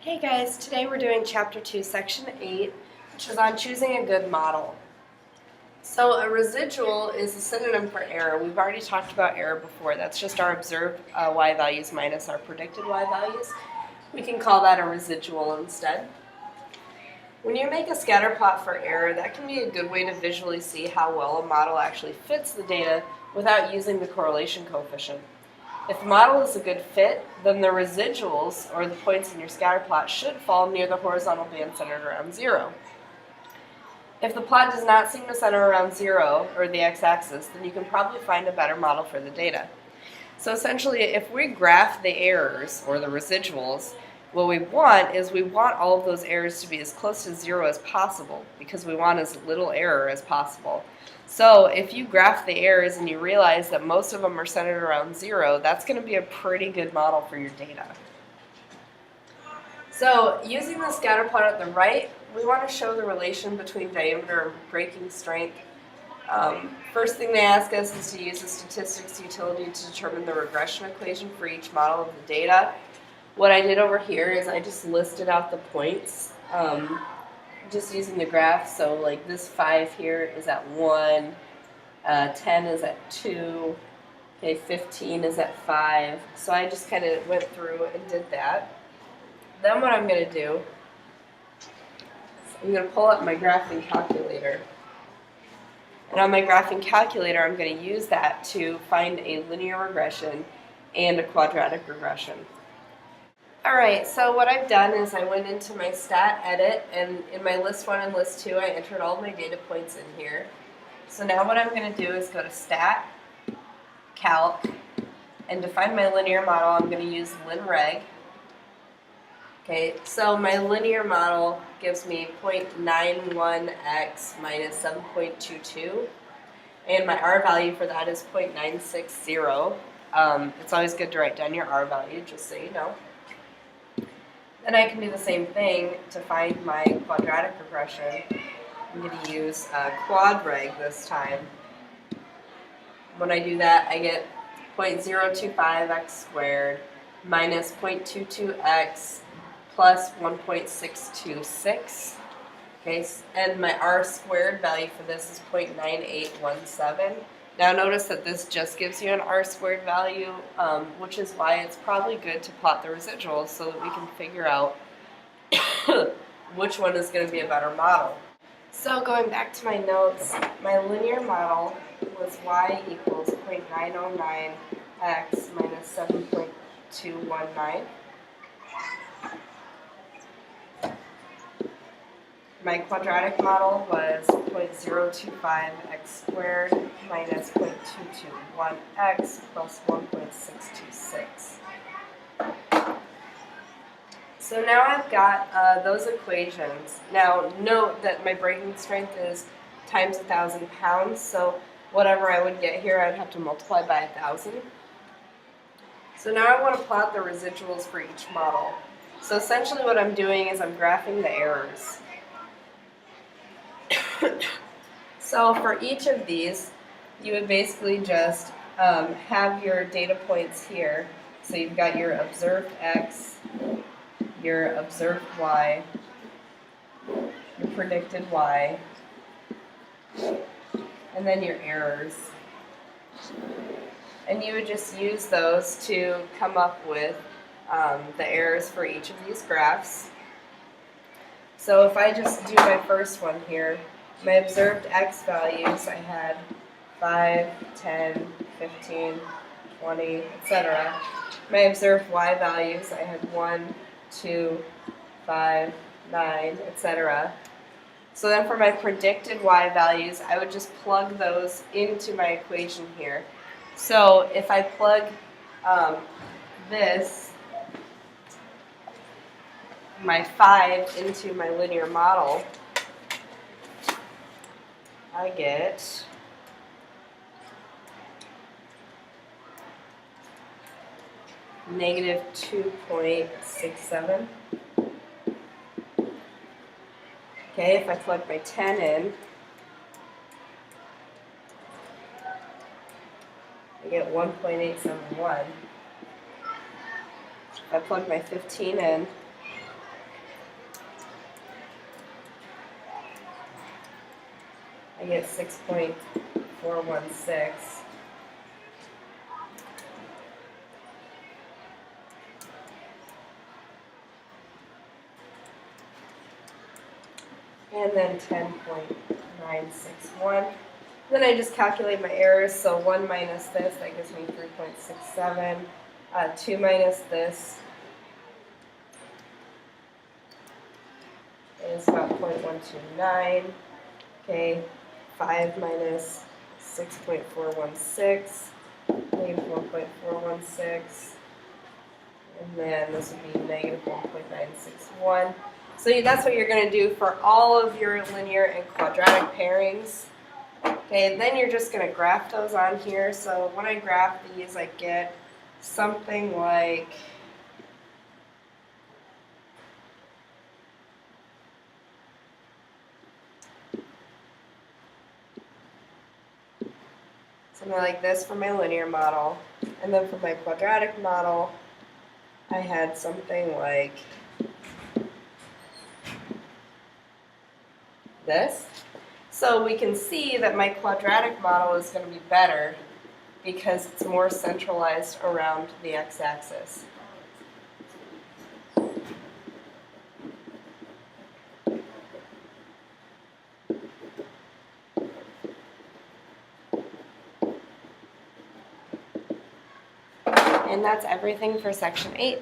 Hey guys, today we're doing Chapter 2, Section 8, which is on choosing a good model. So a residual is a synonym for error. We've already talked about error before. That's just our observed y values minus our predicted y values. We can call that a residual instead. When you make a scatter plot for error, that can be a good way to visually see how well a model actually fits the data without using the correlation coefficient. If the model is a good fit, then the residuals, or the points in your scatter plot, should fall near the horizontal band centered around 0. If the plot does not seem to center around 0, or the x-axis, then you can probably find a better model for the data. So essentially, if we graph the errors, or the residuals, what we want is we want all of those errors to be as close to 0 as possible, because we want as little error as possible. So if you graph the errors and you realize that most of them are centered around 0, that's going to be a pretty good model for your data. So using the scatter plot at the right, we want to show the relation between diameter and breaking strength. First thing they ask us is to use the statistics utility to determine the regression equation for each model of the data. What I did over here is I just listed out the points. Just using the graph, so like this 5 here is at 1, 10 is at 2, okay, 15 is at 5. So I just kind of went through and did that. Then what I'm going to do is I'm going to pull up my graphing calculator. And on my graphing calculator, I'm going to use that to find a linear regression and a quadratic regression. Alright, so what I've done is I went into my stat edit, and in my list 1 and list 2 I entered all my data points in here. So now what I'm going to do is go to stat, calc, and to find my linear model I'm going to use linreg. Okay, so my linear model gives me 0.91x minus 7.22, and my r value for that is 0.960. It's always good to write down your r value, just so you know. Then I can do the same thing to find my quadratic regression. I'm going to use quadreg this time. When I do that, I get 0.025x squared minus 0.22x plus 1.626. Okay, and my r squared value for this is 0.9817. Now notice that this just gives you an r squared value, which is why it's probably good to plot the residuals so that we can figure out which one is going to be a better model. So going back to my notes, my linear model was y equals 0.909x minus 7.219. My quadratic model was 0.025x squared minus 0.221x plus 1.626. So now I've got those equations. Now note that my breaking strength is times 1,000 pounds, so whatever I would get here I'd have to multiply by 1,000. So now I want to plot the residuals for each model. So essentially what I'm doing is I'm graphing the errors. So for each of these, you would basically just have your data points here. So you've got your observed x, your observed y, your predicted y, and then your errors. And you would just use those to come up with the errors for each of these graphs. So if I just do my first one here, my observed x values, I had 5, 10, 15, 20, etc. My observed y values, I had 1, 2, 5, 9, etc. So then for my predicted y values, I would just plug those into my equation here. So if I plug my 5 into my linear model, I get negative 2.67. Okay, if I plug my 10 in, I get 1.871. If I plug my 15 in, I get 6.416. And then 10.961. Then I just calculate my errors. So 1 minus this, that gives me 3.67. 2 minus this is about 0.129. Okay, 5 minus 6.416, negative 1.416. And then this would be negative 1.961. So that's what you're going to do for all of your linear and quadratic pairings. Okay, and then you're just going to graph those on here. So when I graph these, I get something like this for my linear model. And then for my quadratic model, I had something like this. So we can see that my quadratic model is going to be better because it's more centralized around the x-axis. And that's everything for section 8.